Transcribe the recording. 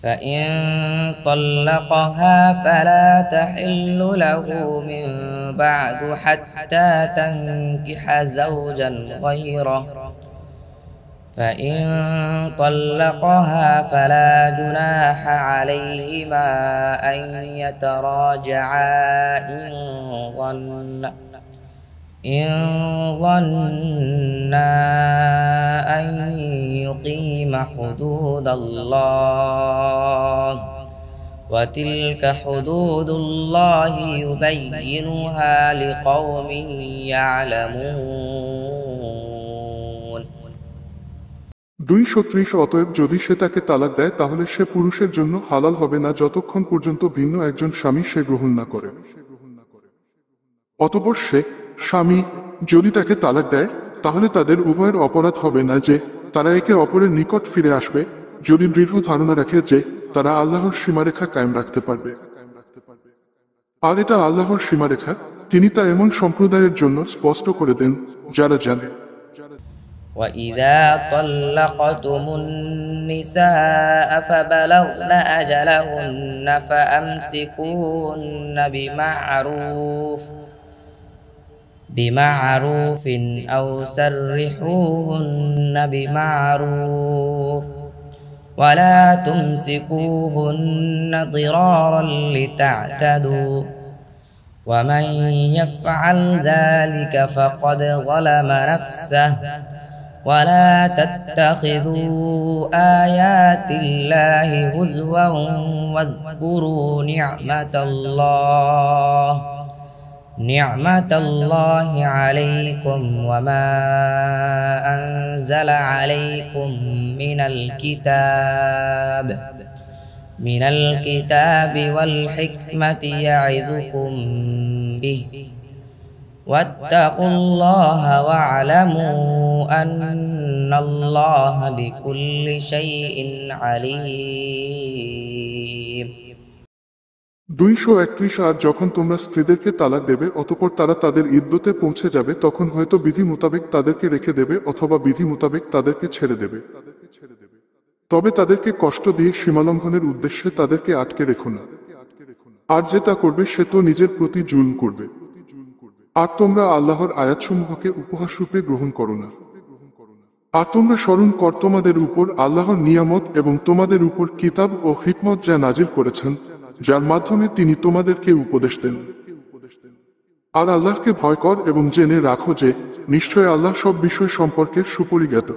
فإن طلقها فلا تحل له من بعد حتى تنكح زوجا غيره فإن طلقها فلا جناح عليهما أن يتراجعا إن ظنا أن يقيم حدود الله وتلك حدود الله يبينها لقوم يعلمون। 230 অতএব যদি সে তাকে তালাক দেয় তাহলে সে পুরুষের জন্য হালাল হবে না যতক্ষণ পর্যন্ত ভিন্ন একজন স্বামী সে গ্রহণ না করে। অতঃপর সে স্বামী যদি তাকে তালাক দেয় তাহলে তাদের উভয়ের অপরাধ হবে না যে তারা একে অপরের নিকট ফিরে আসবে যদি দৃঢ় ধারণা রাখে যে তারা আল্লাহর সীমারেখা কায়েম রাখতে পারবে। আর এটা আল্লাহর সীমারেখা, তিনি তা এমন সম্প্রদায়ের জন্য স্পষ্ট করে দেন যারা জানে। وَإِذَا طَلَّقْتُمُ النِّسَاءَ فَبَلَغْنَ أَجَلَهُنَّ فَأَمْسِكُوهُنَّ بمعروف أو سرحوهن بمعروف ولا تمسكوهن ضرارا لتعتدوا ومن يفعل ذلك فقد ظلم نفسه ولا تتخذوا آيات الله هزوا واذكروا نعمة الله عليكم وما أنزل عليكم من الكتاب والحكمة يعظكم به واتقوا الله واعلموا أن الله بكل شيء عليم। 231 আর যখন তোমরা স্ত্রীদেরকে তালাক দেবে অতঃপর তারা তাদের ইদ্যতে পৌঁছে যাবে তখন হয়তো বিধি মোতাবেক তাদেরকে রেখে দেবে অথবা বিধি মোতাবেক তাদেরকে ছেড়ে দেবে। তবে তাদেরকে কষ্ট দিয়ে সীমালঙ্ঘনের উদ্দেশ্যে তাদেরকে আটকে রেখো না, আর যে তা করবে সে তো নিজের প্রতি জুলম করবে। আর তোমরা আল্লাহর আয়াতসমূহকে উপহাসরূপে গ্রহণ করো না। আর তোমরা স্মরণ কর তোমাদের উপর আল্লাহর নিয়ামত এবং তোমাদের উপর কিতাব ও হিকমত যা নাজিল করেছেন, যার মাধ্যমে তিনি তোমাদেরকে উপদেশ দেন। আর আল্লাহকে ভয় কর এবং জেনে রাখো যে নিশ্চয় আল্লাহ সব বিষয় সম্পর্কে সুপরিজ্ঞাত।